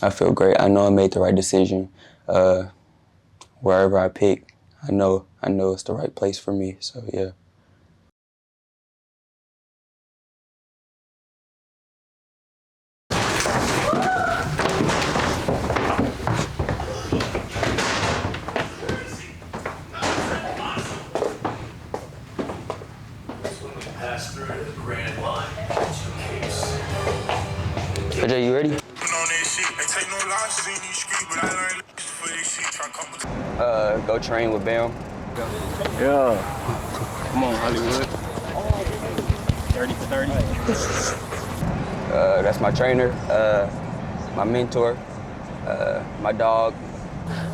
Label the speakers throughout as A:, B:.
A: I feel great. I know I made the right decision. Wherever I pick, I know it's the right place for me. So yeah. AJ, you ready? Go train with Bam.
B: Yeah. Come on, Hollywood. 30 for 30.
A: That's my trainer, my mentor, my dog.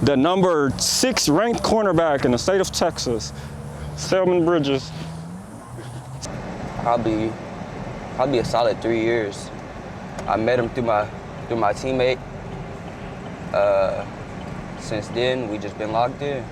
B: The number 6 ranked cornerback in the state of Texas, Selman Bridges.
A: Probably a solid 3 years. I met him through my teammate. Since then, we just been locked in.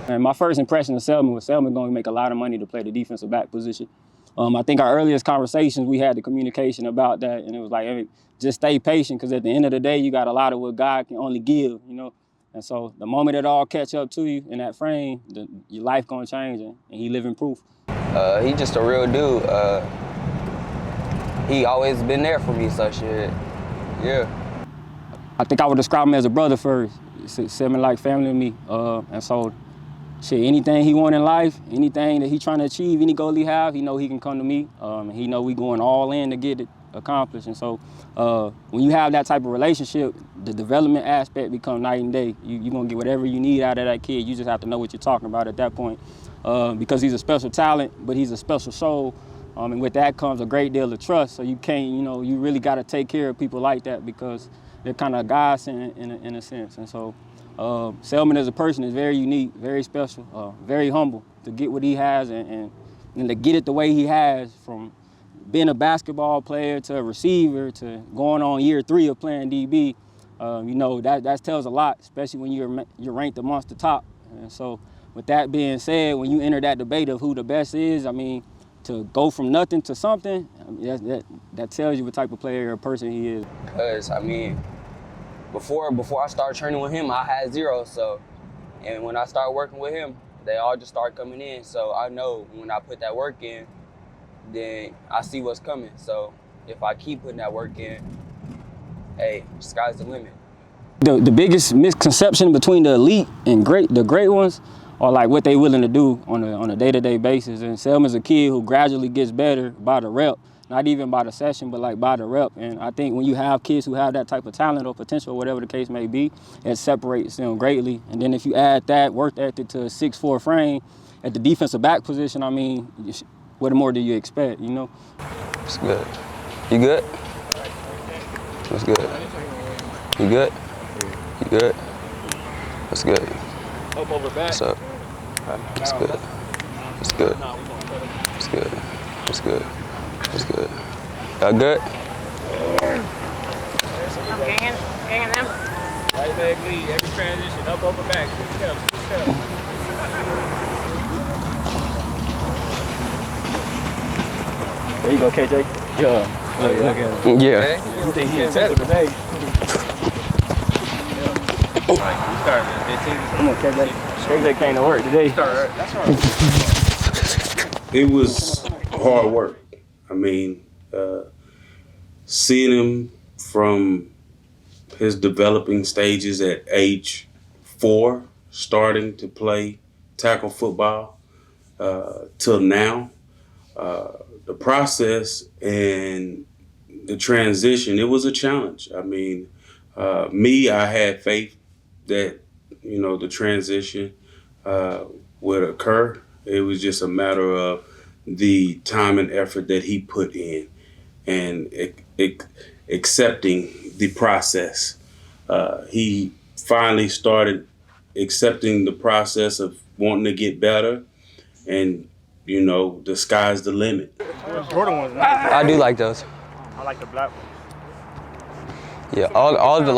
B: And my first impression of Selman was Selman going to make a lot of money to play the defensive back position. I think our earliest conversations, we had the communication about that, and it was like, hey, just stay patient, because at the end of the day, you got a lot of what God can only give, you know? And so the moment it all catch up to you in that frame, your life gonna change, and he living proof.
A: He just a real dude. He always been there for me, so shit, yeah.
B: I think I would describe him as a brother first. Selman like family to me, and so, shit, anything he want in life, anything that he trying to achieve, any goal he have, he know he can come to me. And he know we going all in to get it accomplished. And so when you have that type of relationship, the development aspect becomes night and day. You're gonna get whatever you need out of that kid. You just have to know what you're talking about at that point. Because he's a special talent, but he's a special soul. And with that comes a great deal of trust. So you can't, you really gotta take care of people like that, because they're kind of gods in a sense. And so Selman as a person is very unique, very special, very humble to get what he has and to get it the way he has, from being a basketball player to a receiver to going on year 3 of playing DB. That tells a lot, especially when you're ranked amongst the top. And so with that being said, when you enter that debate of who the best is, I mean, to go from nothing to something, that tells you what type of player or person he is.
A: Because, I mean, before I started training with him, I had 0. So, and when I started working with him, they all just started coming in. So I know when I put that work in, then I see what's coming. So if I keep putting that work in, hey, sky's the limit.
B: The biggest misconception between the elite and the great ones are like what they willing to do on a day-to-day basis. And Selman's a kid who gradually gets better by the rep, not even by the session, but like by the rep. And I think when you have kids who have that type of talent or potential, or whatever the case may be, it separates them greatly. And then if you add that work ethic to a 6'4" frame at the defensive back position, I mean, what more do you expect, you know?
A: It's good. You good? What's good? You good? You good? What's good?
C: Up over back.
A: What's up? What's good? What's good? What's good? What's good? What's good? Y'all good?
D: I'm hanging them.
C: Right leg lead, every transition, up over back. Good step.
B: There you go, KJ. Yeah. Look at him.
A: Yeah.
C: You think he is better today? You starting at 15?
B: Come on, KJ. KJ came to work today.
C: That's right.
E: It was hard work. I mean, seeing him from his developing stages at age 4, starting to play tackle football, till now, the process and the transition, it was a challenge. I mean, I had faith that, the transition would occur. It was just a matter of the time and effort that he put in and accepting the process. He finally started accepting the process of wanting to get better, and the sky's the limit.
C: Jordan ones.
A: I do like those.
C: I like the black one.
A: Yeah, all of the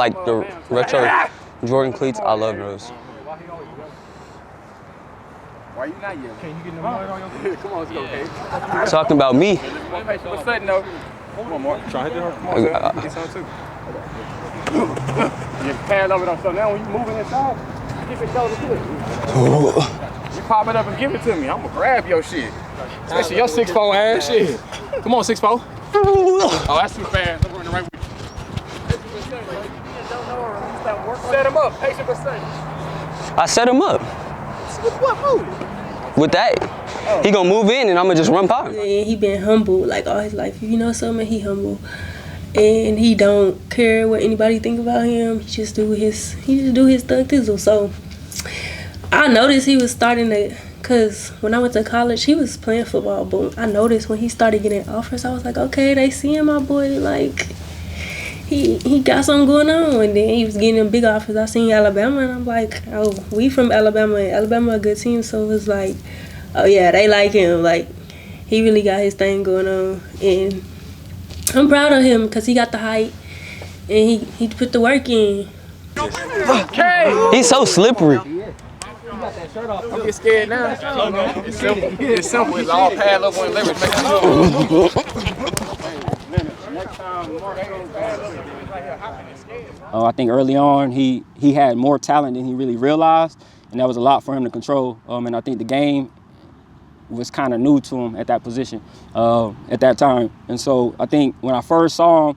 A: retro Jordan cleats, I love those.
C: Why you not yelling? Can you get the mud on your Come on, let's go, Kate.
A: Talking about me.
C: What's that, no? Come on, Mark. Try to hit her. Come on, get some too. pad over them. So now when you moving inside, keep it shoulder to it. You pop it up and give it to me. I'm gonna grab your shit. Especially your 6'4" ass shit. Come on, 6'4". Oh, that's too fast. I'm running right with you. Set him up. Patient but safe.
A: I set him up.
C: With what move?
A: With that, he gonna move in and I'm gonna just run by him.
F: And he been humble like all his life. If you know Selman, he humble. And he don't care what anybody think about him. He just do his thug thizzle. So I noticed he was starting to, cause when I went to college, he was playing football, but I noticed when he started getting offers, I was like, okay, they seeing my boy, like he got something going on. And then he was getting them big offers. I seen Alabama and I'm like, oh, we from Alabama, and Alabama a good team, so it was like, oh yeah, they like him. Like he really got his thing going on, and I'm proud of him because he got the height and he put the work in.
C: Okay.
A: He's so slippery.
C: Don't get scared now. It's simple. It's simple. It's all pad level and leverage.
B: I think early on he had more talent than he really realized, and that was a lot for him to control. And I think the game was kind of new to him at that position at that time. And so I think when I first saw him,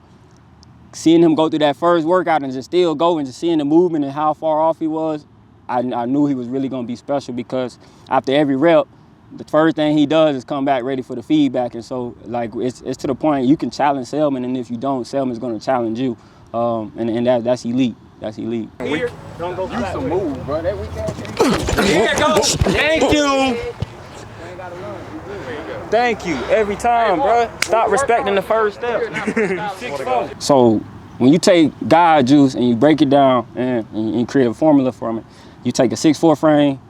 B: seeing him go through that first workout and just still go and just seeing the movement and how far off he was, I knew he was really going to be special, because after every rep, the first thing he does is come back ready for the feedback. And so, like, it's to the point you can challenge Selman, and if you don't, Selman's going to challenge you. And that's elite. That's elite.
C: Don't go flat. You move, bro. That weekend.
B: Here it goes. Thank you. Thank you. Every time, bro. Stop respecting the first step. 6'4". So when you take God juice and you break it down and create a formula from it, you take a 6'4" frame,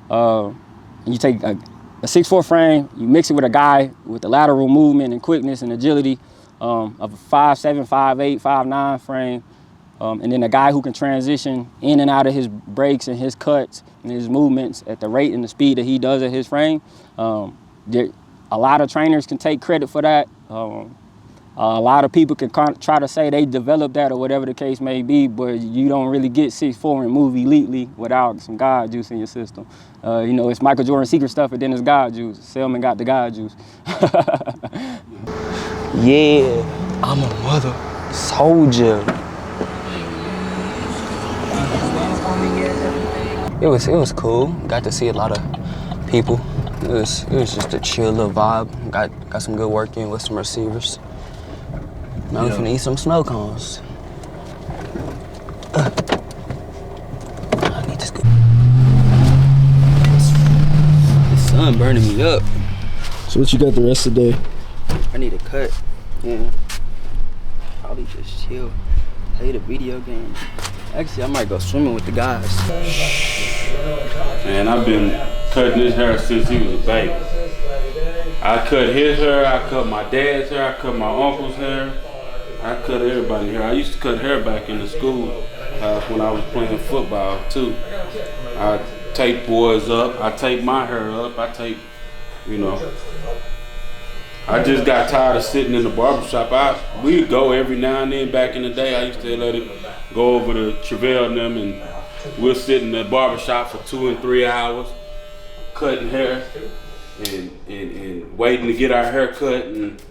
B: and you take a 6'4" frame, you mix it with a guy with the lateral movement and quickness and agility of a 5'7", 5'8", 5'9" frame, and then a guy who can transition in and out of his breaks and his cuts and his movements at the rate and the speed that he does at his frame. A lot of trainers can take credit for that. A lot of people can try to say they developed that or whatever the case may be, but you don't really get 6'4" and move elitely without some God juice in your system. You know, it's Michael Jordan's secret stuff, and then it's God juice. Selman got the God juice.
A: Yeah, I'm a mother soldier. It was cool. Got to see a lot of people. It was just a chill little vibe. Got some good work in with some receivers. Now we finna eat some snow cones. I need this good. The sun burning me up.
G: So what you got the rest of the day?
A: I need a cut. Yeah. Probably just chill. Play the video game. Actually, I might go swimming with the guys.
E: Man, I've been cutting his hair since he was a baby. I cut his hair, I cut my dad's hair, I cut my uncle's hair. I cut everybody's hair. I used to cut hair back in the school when I was playing football too. I tape boys up, I tape my hair up, you know. I just got tired of sitting in the barbershop. We'd go every now and then back in the day. I used to let it go over to Travell and them, and we'll sit in the barbershop for 2 and 3 hours, cutting hair and waiting to get our hair cut, and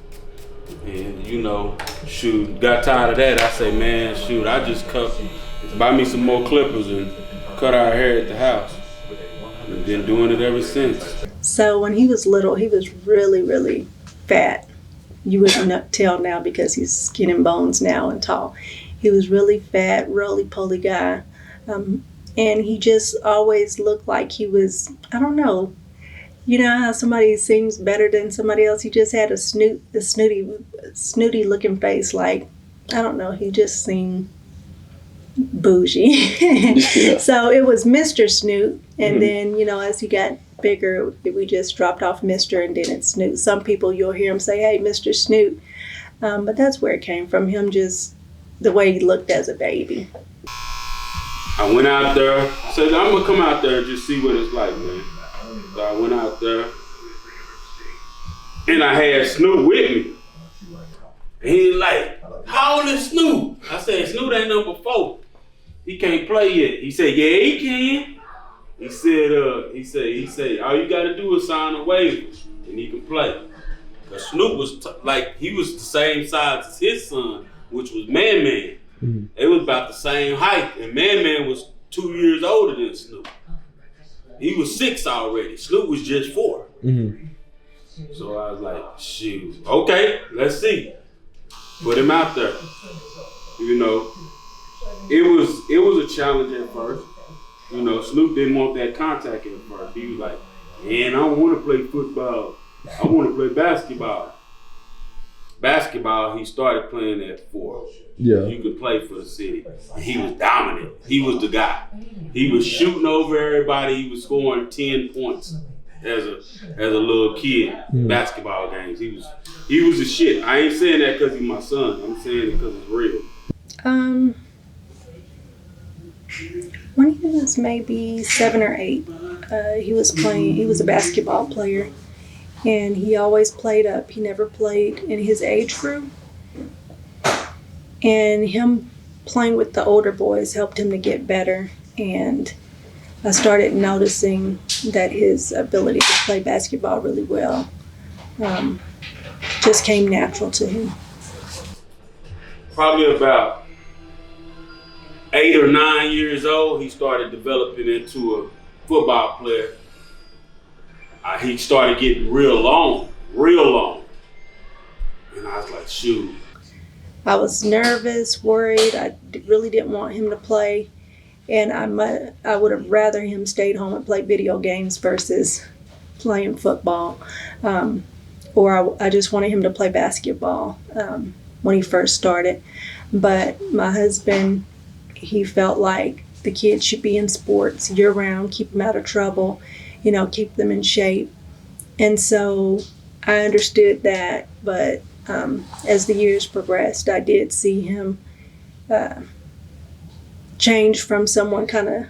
E: you know, shoot, got tired of that. I say, man, shoot, I just buy me some more clippers and cut our hair at the house. And been doing it ever since.
H: So when he was little, he was really, really fat. You wouldn't tell now because he's skin and bones now and tall. He was really fat, roly-poly guy. And he just always looked like he was, I don't know, you know how somebody seems better than somebody else? He just had a snooty looking face. Like, I don't know, he just seemed bougie. Yeah. So it was Mr. Snoot. And then, you know, as he got bigger, we just dropped off Mr. and then it's Snoot. Some people you'll hear him say, hey, Mr. Snoot. But that's where it came from, him just the way he looked as a baby.
E: I went out there, said I'm gonna come out there and just see what it's like, man. So I went out there and I had Snoop with me. And he was like, how old is Snoop? I said, Snoop ain't number 4. he can't play yet. He said, yeah, he can. He said, all you gotta do is sign a waiver and he can play. Cause Snoop was he was the same size as his son, which was Man. Mm-hmm. They was about the same height, and Man was 2 years older than Snoop. He was 6 already. Snoop was just 4. Mm-hmm. So I was like, shoot, okay, let's see. Put him out there. You know, it was a challenge at first. You know, Snoop didn't want that contact at first. He was like, man, I don't want to play football. I want to play basketball. Basketball, he started playing at 4. Yeah. You could play for the city. And he was dominant. He was the guy. He was shooting over everybody. He was scoring 10 points as a little kid. Basketball games. He was the shit. I ain't saying that because he's my son. I'm saying it because it's real.
H: When he was maybe 7 or 8, he was playing. He was a basketball player, and he always played up. He never played in his age group, and him playing with the older boys helped him to get better. And I started noticing that his ability to play basketball really well just came natural to him.
E: Probably about 8 or 9 years old, he started developing into a football player. He started getting real long. And I was like, shoot.
H: I was nervous, worried. I really didn't want him to play. And I would have rather him stayed home and played video games versus playing football. Or I just wanted him to play basketball when he first started. But my husband, he felt like the kids should be in sports year-round, keep them out of trouble, keep them in shape. And so I understood that, but as the years progressed, I did see him change from someone kind of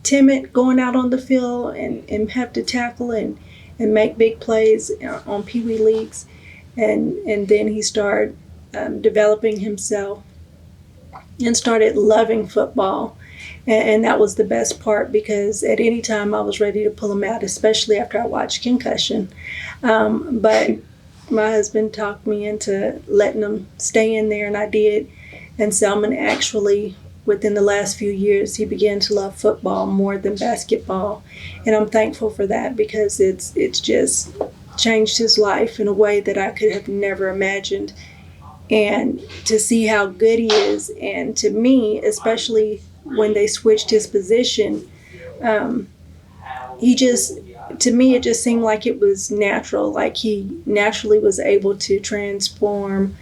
H: timid going out on the field and have to tackle and make big plays on Pee Wee leagues. And then he started developing himself and started loving football. And that was the best part, because at any time I was ready to pull him out, especially after I watched Concussion. But my husband talked me into letting him stay in there, and I did. And Selman actually, within the last few years, he began to love football more than basketball. And I'm thankful for that, because it's just changed his life in a way that I could have never imagined. And to see how good he is, and to me, especially when they switched his position, to me, it just seemed like it was natural. Like he naturally was able to transform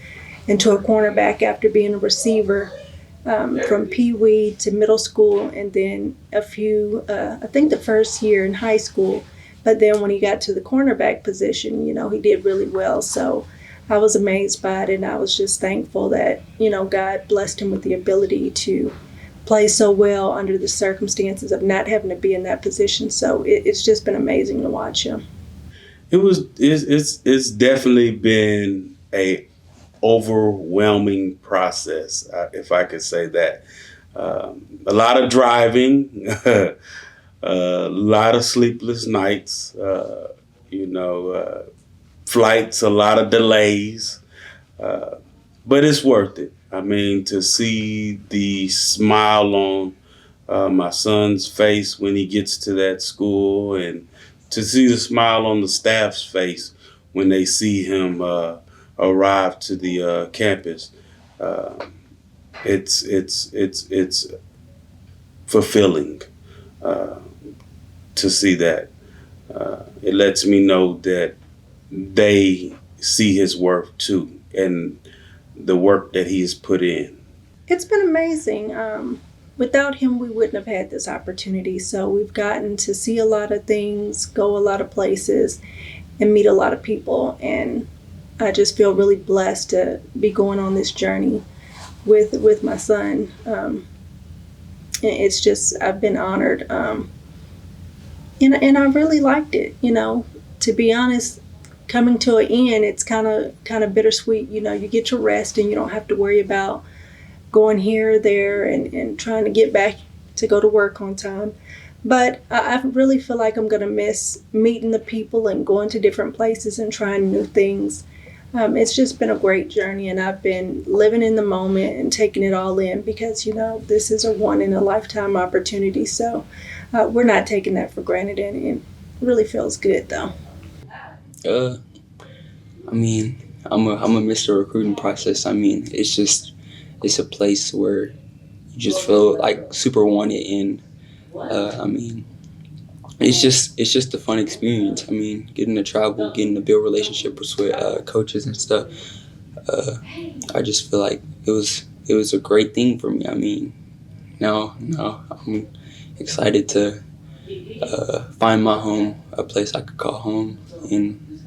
H: into a cornerback after being a receiver from Pee Wee to middle school, and then I think the first year in high school. But then when he got to the cornerback position, he did really well. So I was amazed by it, and I was just thankful that, God blessed him with the ability to play so well under the circumstances of not having to be in that position. So it's just been amazing to watch him.
E: It's definitely been a overwhelming process, if I could say that. A lot of driving, a lot of sleepless nights, flights, a lot of delays, but it's worth it. I mean, to see the smile on my son's face when he gets to that school, and to see the smile on the staff's face when they see him arrive to the campus, it's fulfilling to see that. It lets me know that they see his worth too, and the work that he's put in.
H: It's been amazing. Without him, we wouldn't have had this opportunity. So we've gotten to see a lot of things, go a lot of places, and meet a lot of people. And I just feel really blessed to be going on this journey with my son. It's just, I've been honored. And I really liked it, to be honest. Coming to an end, it's kind of bittersweet. You get your rest, and you don't have to worry about going here or there and trying to get back to go to work on time. But I really feel like I'm going to miss meeting the people and going to different places and trying new things. It's just been a great journey, and I've been living in the moment and taking it all in because, this is a one-in-a-lifetime opportunity. So we're not taking that for granted, and it really feels good, though.
A: I mean, I'm a miss the recruiting process. I mean, it's a place where you just feel like super wanted, and I mean, it's just a fun experience. I mean, getting to travel, getting to build relationships with coaches and stuff. I just feel like it was a great thing for me. I mean, now I'm excited to find my home, a place I could call home, and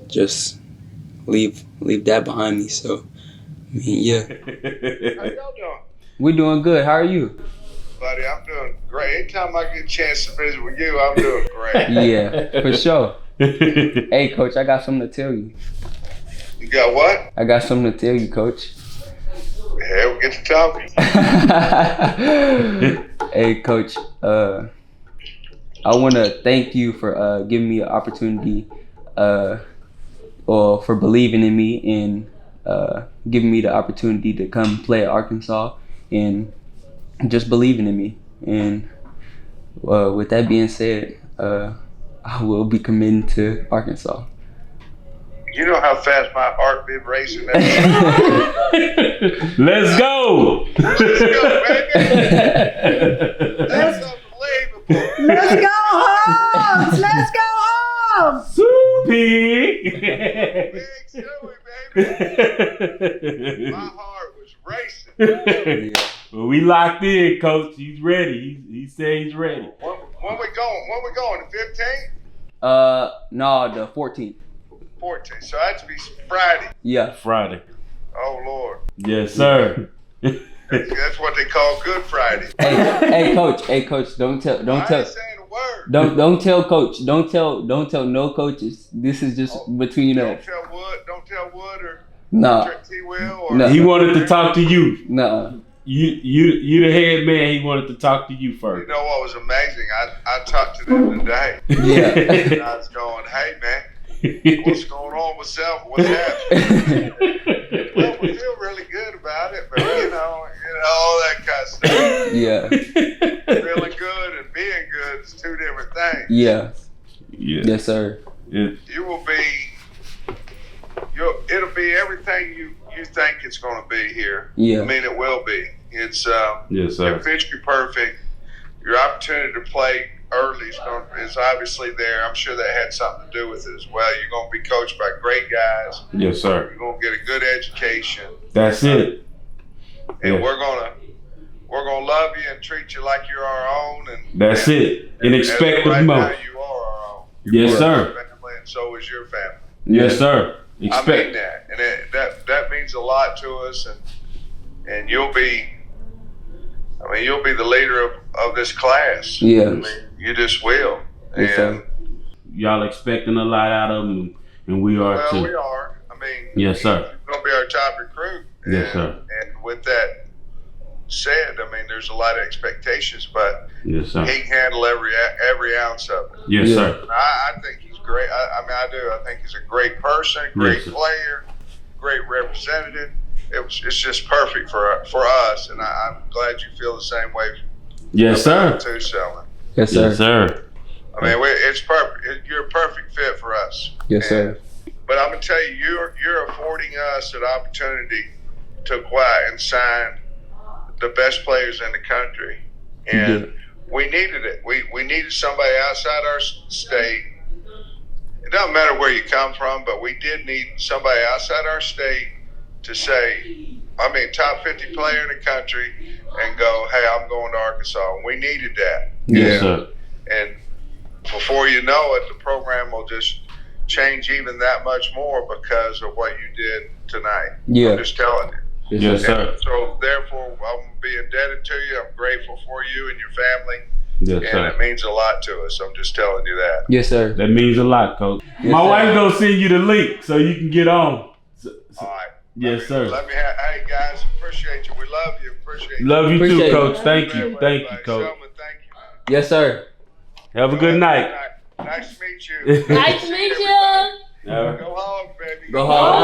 A: just leave that behind me. So, I mean, yeah.
I: How y'all doing?
A: We're doing good. How are you?
I: Buddy, I'm doing great. Anytime I get a chance to visit with you, I'm doing great.
A: Yeah, for sure. Hey, Coach, I got something to tell you.
I: You got what?
A: I got something to tell you, Coach.
I: Hey, we'll get to talking.
A: Hey, Coach, I want to thank you for giving me an opportunity or for believing in me and giving me the opportunity to come play at Arkansas and just believing in me. And with that being said, I will be committing to Arkansas.
I: You know how fast my heart been racing.
E: Let's go.
I: Let's go, baby. That's unbelievable.
H: Let's go home! Let's go home!
E: Soupy.
I: Big Suey, baby. My heart was racing.
A: Yeah.
E: Well, we locked in, Coach. He's ready. He said he's ready.
I: When we going? When we going? The 15th?
A: No, the 14th.
I: 14th. So that's be Friday.
A: Yeah.
E: Friday.
I: Oh Lord.
E: Yes, sir.
I: That's what they call Good Friday.
A: Hey, Coach. Don't tell.
I: I ain't saying a word.
A: Don't tell Coach. Don't tell no coaches. This is just between us.
I: Don't tell Wood or
A: Nah.
I: T. Will or.
A: No.
E: He wanted to talk to you.
A: Nah.
E: You the head man. He wanted to talk to you first.
I: You know what was amazing? I talked to them today.
A: Yeah.
I: And I was going, hey man, what's going on with Self? What's happening? Well, we feel really good about it, but you know all that kind of stuff.
A: Yeah.
I: Feeling good and being good is two different things.
A: Yeah.
E: Yeah.
A: Yes, sir.
E: Yeah.
I: You will be. It'll be everything you think it's going to be here.
A: Yeah.
I: I mean, it will be. It's
E: Yes, sir.
I: your picture perfect. Your opportunity to play early is obviously there. I'm sure that had something to do with it as well. You're going to be coached by great guys.
E: Yes, sir.
I: You're going to get a good education.
E: That's it.
I: And
E: Yeah.
I: we're gonna love you and treat you like you're our own. And
E: That's it. And expect the
I: right
E: most.
I: now you are our own.
E: Yes,
I: You're
E: sir.
I: our family, and so is your family.
E: Yes, sir.
I: I mean
E: Expect.
I: that, and that means a lot to us. And you'll be the leader of this class.
A: Yeah.
I: I mean, you just will.
A: Yes, sir.
I: And
E: Y'all expecting a lot out of them, and we are
I: well,
E: too.
I: we are. I mean,
E: Yes, sir.
I: He's gonna be our top recruit.
E: Yes, sir.
I: And with that said, I mean, there's a lot of expectations, but
E: Yes, sir.
I: he can handle every ounce of it.
E: Yes,
A: Yeah.
E: sir.
I: I think he's great. I mean, I do. I think he's a great person, great
E: Yes, sir.
I: player, great representative. It's just perfect for us, and I'm glad you feel the same way.
E: Yes, sir.
I: Too, Selman.
A: Yes, sir.
E: Yes, sir.
I: I mean, it's perfect. You're a perfect fit for us.
A: Yes, sir.
I: But I'm gonna tell you, you're affording us an opportunity to go out and sign the best players in the country, and
A: Yeah.
I: we needed it. We needed somebody outside our state. It doesn't matter where you come from, but we did need somebody outside our state to say, I mean, top 50 player in the country, and go, hey, I'm going to Arkansas. And we needed that.
E: Yes, sir.
I: And before you know it, the program will just change even that much more because of what you did tonight.
A: Yeah.
I: I'm just telling you.
E: Yes, sir.
I: And so therefore, I'm be indebted to you. I'm grateful for you and your family.
E: Yes,
I: And
E: sir.
I: it means a lot to us. I'm just telling you that.
A: Yes, sir.
E: That means a lot, Coach.
A: Yes,
E: My
A: sir.
E: wife gonna send you the link so you can get on.
I: All right.
E: Yes, sir.
I: Hey guys, appreciate you. We love you. Appreciate you.
E: Love you
A: Appreciate
E: too,
A: it.
E: Coach. Thank you, Coach.
I: Selman, thank you.
A: Yes, sir.
E: Have a good night.
I: Nice to meet you.
F: Nice to meet you.
E: Yeah.
I: Go Hogs, baby.
A: Go Hogs.